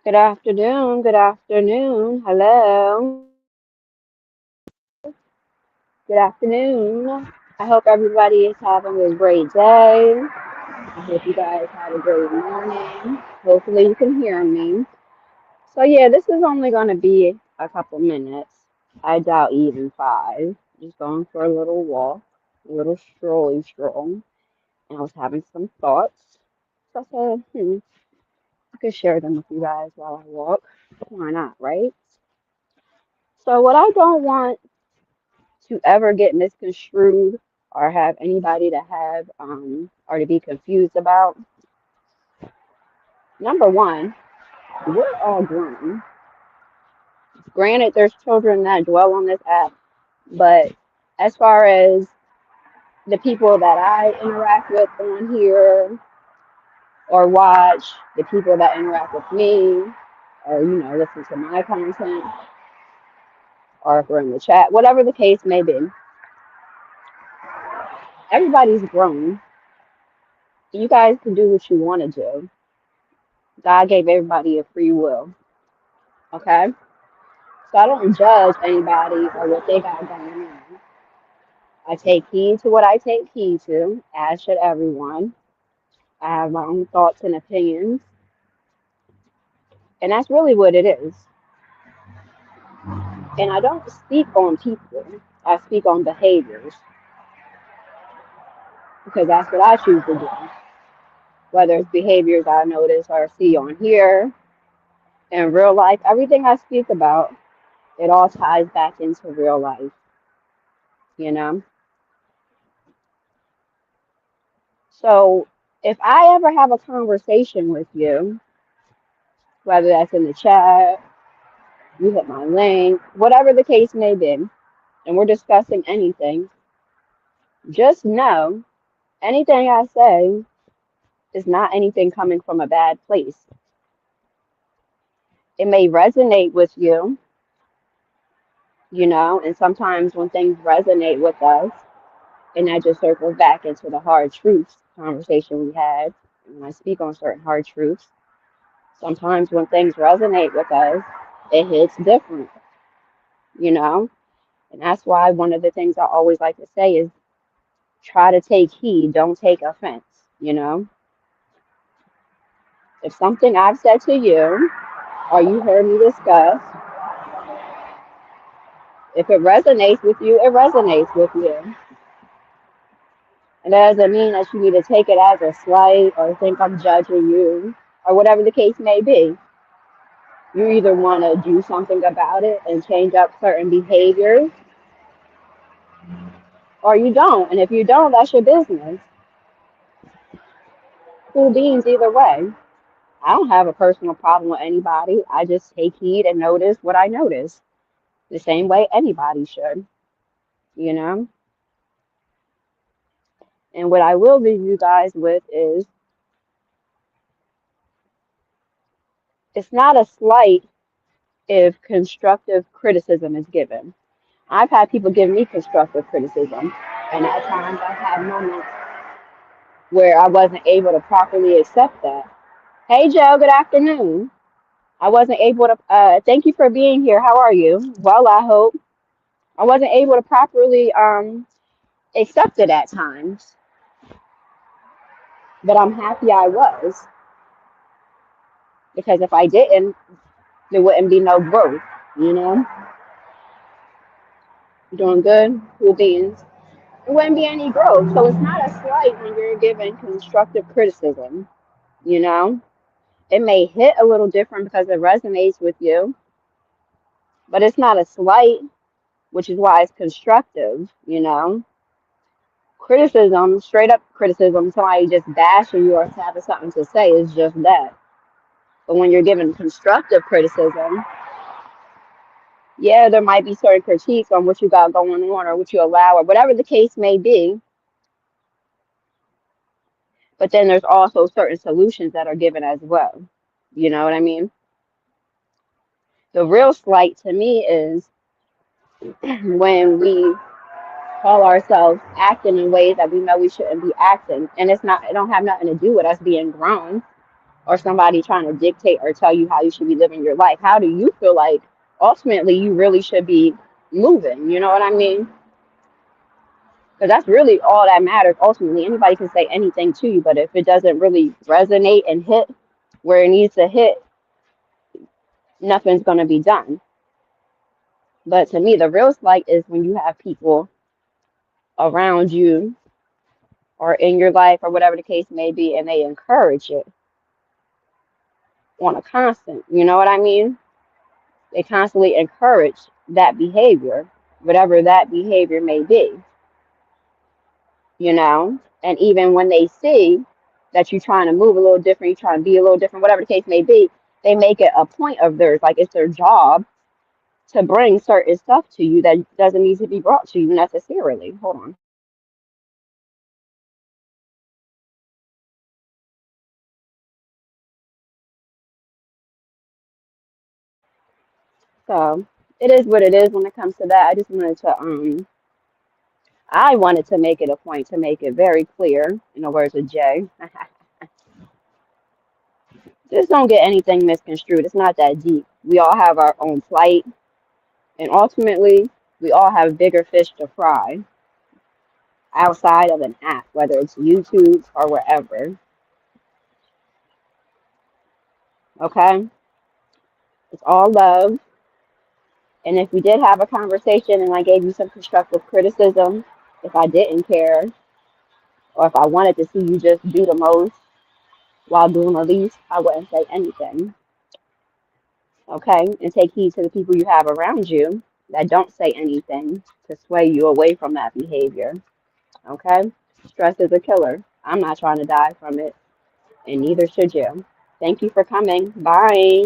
Good afternoon. Good afternoon. Hello. Good afternoon. I hope everybody is having a great day. I hope you guys had a great morning. Hopefully you can hear me. So yeah, this is only going to be a couple minutes. I doubt even five. Just going for a little walk, a little stroll. And I was having some thoughts. So I said, I could share them with you guys while I walk. Why not, right? So what I don't want to ever get misconstrued or have anybody to have or to be confused about. Number one, we're all grown. Granted, there's children that dwell on this app, but as far as the people that I interact with on here or watch, the people that interact with me, or listen to my content, or if we're in the chat, whatever the case may be, everybody's grown. You guys can do what you want to do. God gave everybody a free will. Okay? So I don't judge anybody or what they got going on. I take heed to what I take heed to, as should everyone. I have my own thoughts and opinions, and that's really what it is. And I don't speak on people, I speak on behaviors because that's what I choose to do. Whether it's behaviors I notice or see on here, in real life, everything I speak about, it all ties back into real life, you know? So if I ever have a conversation with you, whether that's in the chat, you hit my link, whatever the case may be, and we're discussing anything, just know anything I say is not anything coming from a bad place. It may resonate with you, and sometimes when things resonate with us, and that just circles back into the hard truths conversation we had, when I speak on certain hard truths, sometimes when things resonate with us, it hits different, you know? And that's why one of the things I always like to say is try to take heed, don't take offense, you know? If something I've said to you or you heard me discuss, if it resonates with you, it resonates with you. And that doesn't mean that you need to take it as a slight or think I'm judging you or whatever the case may be. You either want to do something about it and change up certain behaviors or you don't. And if you don't, that's your business. Cool beans either way. I don't have a personal problem with anybody. I just take heed and notice what I notice the same way anybody should, you know? And what I will leave you guys with is it's not a slight if constructive criticism is given. I've had people give me constructive criticism, and at times I've had moments where I wasn't able to properly accept that. Hey, Joe, good afternoon. I wasn't able to, thank you for being here. How are you? Well, I hope. I wasn't able to properly accept it at times, but I'm happy I was because if I didn't, there wouldn't be no growth, you know? Doing good, cool beans. There wouldn't be any growth. So it's not a slight when you're given constructive criticism, you know? It may hit a little different because it resonates with you, but it's not a slight, which is why it's constructive, you know? Criticism, straight up criticism, somebody just bashing you or having something to say is just that. But when you're given constructive criticism, yeah, there might be certain critiques on what you got going on or what you allow or whatever the case may be. But then there's also certain solutions that are given as well. You know what I mean? The real slight to me is when we call ourselves acting in ways that we know we shouldn't be acting. And it don't have nothing to do with us being grown. or somebody trying to dictate or tell you how you should be living your life. How do you feel like ultimately you really should be moving? You know what I mean? Because that's really all that matters. Ultimately, anybody can say anything to you, but if it doesn't really resonate and hit where it needs to hit, nothing's going to be done. But to me, the real slight is when you have people around you or in your life or whatever the case may be, and they encourage it on a constant. You know what I mean? They constantly encourage that behavior, whatever that behavior may be, you know? And even when they see that you're trying to move a little different, you're trying to be a little different, whatever the case may be, they make it a point of theirs, like it's their job to bring certain stuff to you that doesn't need to be brought to you necessarily. Hold on. So it is what it is when it comes to that. I wanted to make it a point to make it very clear, in the words of Jay. Just don't get anything misconstrued. It's not that deep. We all have our own plight, and ultimately, we all have bigger fish to fry outside of an app, whether it's YouTube or wherever. Okay? It's all love. And if we did have a conversation and I gave you some constructive criticism, if I didn't care, or if I wanted to see you just do the most while doing the least, I wouldn't say anything. Okay? And take heed to the people you have around you that don't say anything to sway you away from that behavior. Okay? Stress is a killer. I'm not trying to die from it, and neither should you. Thank you for coming. Bye.